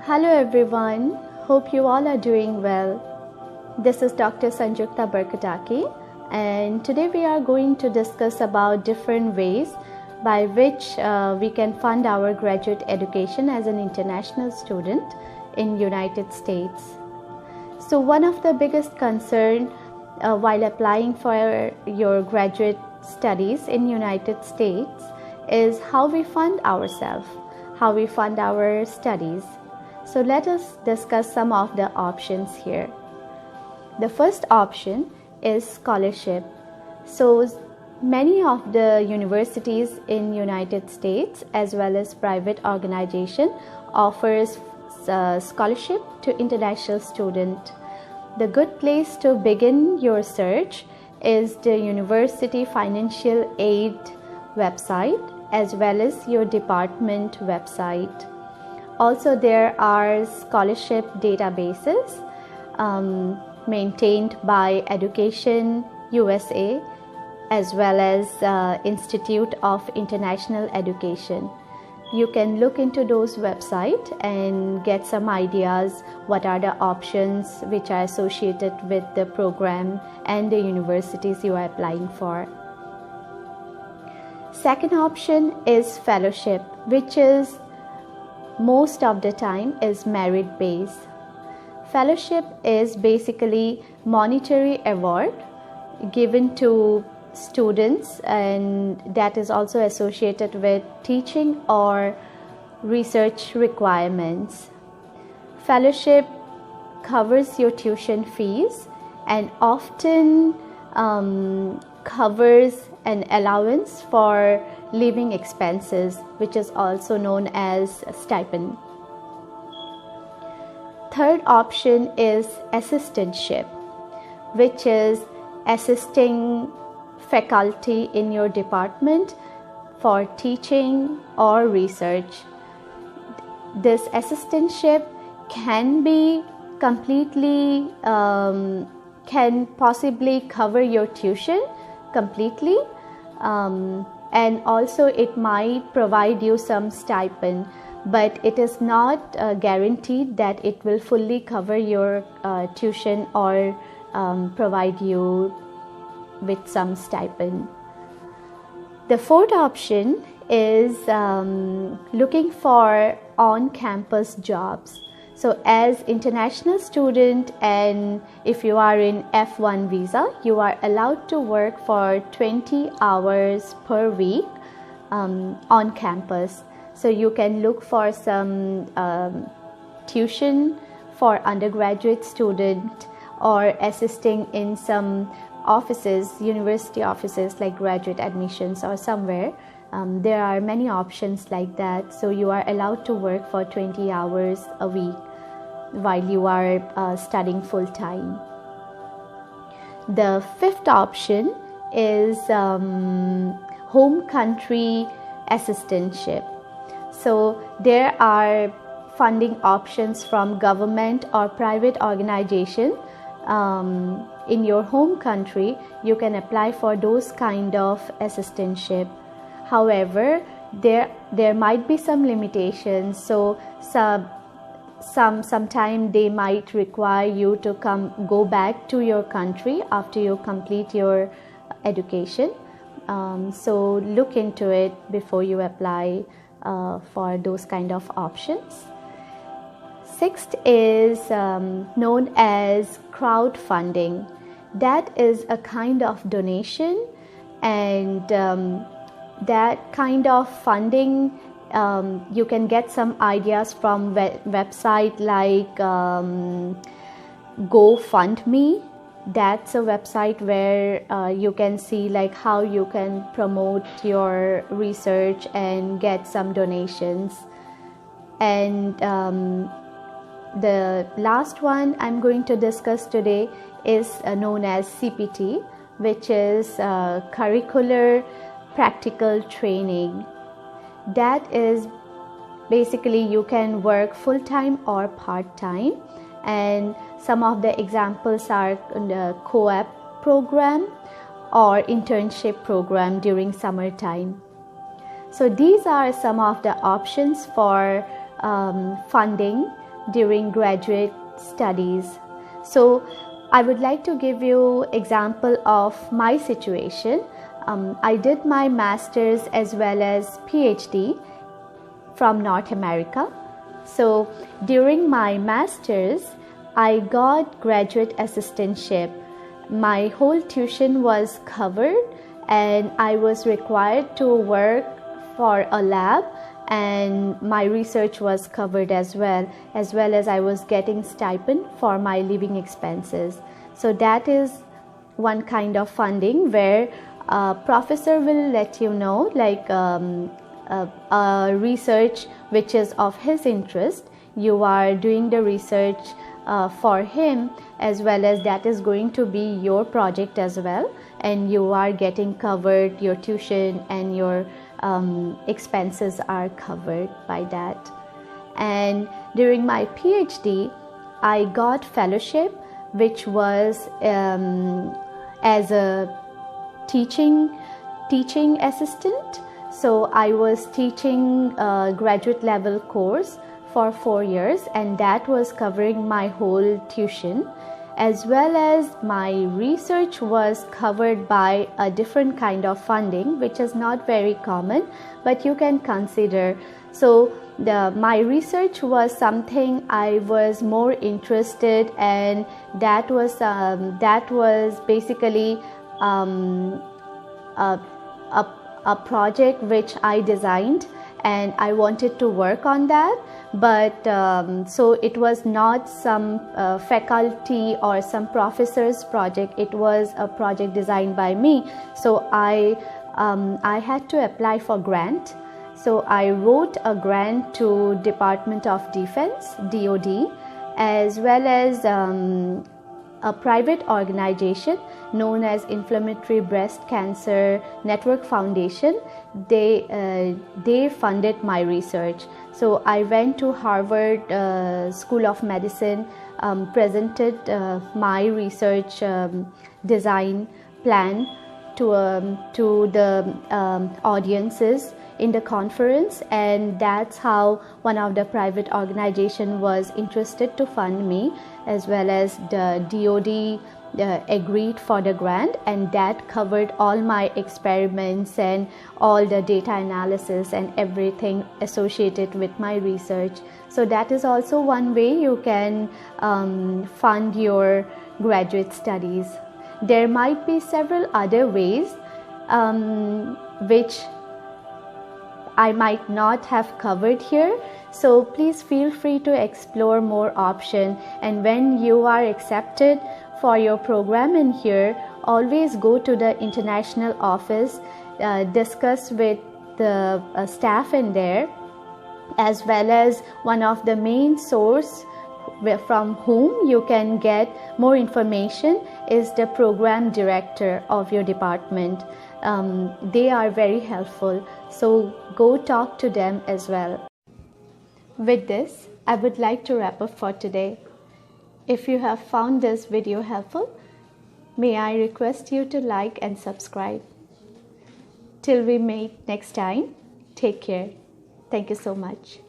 Hello everyone, hope you all are doing well. This is Dr. Sanjukta Barkataki, and today we are going to discuss about different ways by which we can fund our graduate education as an international student in United States. So one of the biggest concern while applying for your graduate studies in United States is how we fund ourselves, how we fund our studies. So let us discuss some of the options here. The first option is scholarship. So many of the universities in United States as well as private organization offers scholarship to international student. The good place to begin your search is the University Financial Aid website as well as your department website. Also, there are scholarship databases maintained by Education USA as well as Institute of International Education. You can look into those websites and get some ideas what are the options which are associated with the program and the universities you are applying for. Second option is fellowship, which is most of the time is merit based. Fellowship is basically monetary award given to students, and that is also associated with teaching or research requirements. Fellowship covers your tuition fees and often covers an allowance for living expenses, which is also known as stipend. Third option is assistantship, which is assisting faculty in your department for teaching or research. This assistantship can be completely, can possibly cover your tuition completely, and also it might provide you some stipend, but it is not guaranteed that it will fully cover your tuition or provide you with some stipend. The fourth option is looking for on-campus jobs. So as international student, and if you are in F1 visa, you are allowed to work for 20 hours per week on campus. So you can look for some tuition for undergraduate student or assisting in some offices, university offices like graduate admissions or somewhere. There are many options like that. So you are allowed to work for 20 hours a week while you are studying full time. The fifth option is home country assistantship. So there are funding options from government or private organization in your home country. You can apply for those kind of assistantship. However, there might be some limitations. So sometime they might require you to go back to your country after you complete your education. So look into it before you apply for those kind of options. Sixth is known as crowdfunding. That is a kind of donation, and that kind of funding you can get some ideas from website like GoFundMe. That's a website where you can see like how you can promote your research and get some donations. And the last one I'm going to discuss today is known as CPT, which is Curricular Practical Training. That is basically you can work full-time or part-time, and some of the examples are the co-op program or internship program during summertime. So these are some of the options for funding during graduate studies. So I would like to give you example of my situation. I did my master's as well as PhD from North America. So during my master's, I got graduate assistantship. My whole tuition was covered and I was required to work for a lab, and my research was covered as well as I was getting stipend for my living expenses. So that is one kind of funding where a professor will let you know, like a research which is of his interest. You are doing the research for him, as well as that is going to be your project as well, and you are getting covered, your tuition and your expenses are covered by that. And during my PhD, I got fellowship, which was as a teaching assistant. So I was teaching a graduate level course for 4 years, and that was covering my whole tuition, as well as my research was covered by a different kind of funding, which is not very common, but you can consider. So my research was something I was more interested, and that was basically a project which I designed, and I wanted to work on that. But so it was not some faculty or some professor's project. It was a project designed by me. So I had to apply for grant. So I wrote a grant to Department of Defense, DoD, as well as a private organization known as Inflammatory Breast Cancer Network Foundation. They funded my research. So I went to Harvard School of Medicine, presented my research design plan to the audiences in the conference, and that's how one of the private organization was interested to fund me, as well as the DoD agreed for the grant, and that covered all my experiments and all the data analysis and everything associated with my research. So that is also one way you can fund your graduate studies. There might be several other ways which I might not have covered here. So please feel free to explore more options, and when you are accepted for your program in here, always go to the international office, discuss with the staff in there, as well as one of the main source from whom you can get more information is the program director of your department. They are very helpful, so go talk to them as well. With this, I would like to wrap up for today. If you have found this video helpful, may I request you to like and subscribe. Till we meet next time, take care. Thank you so much.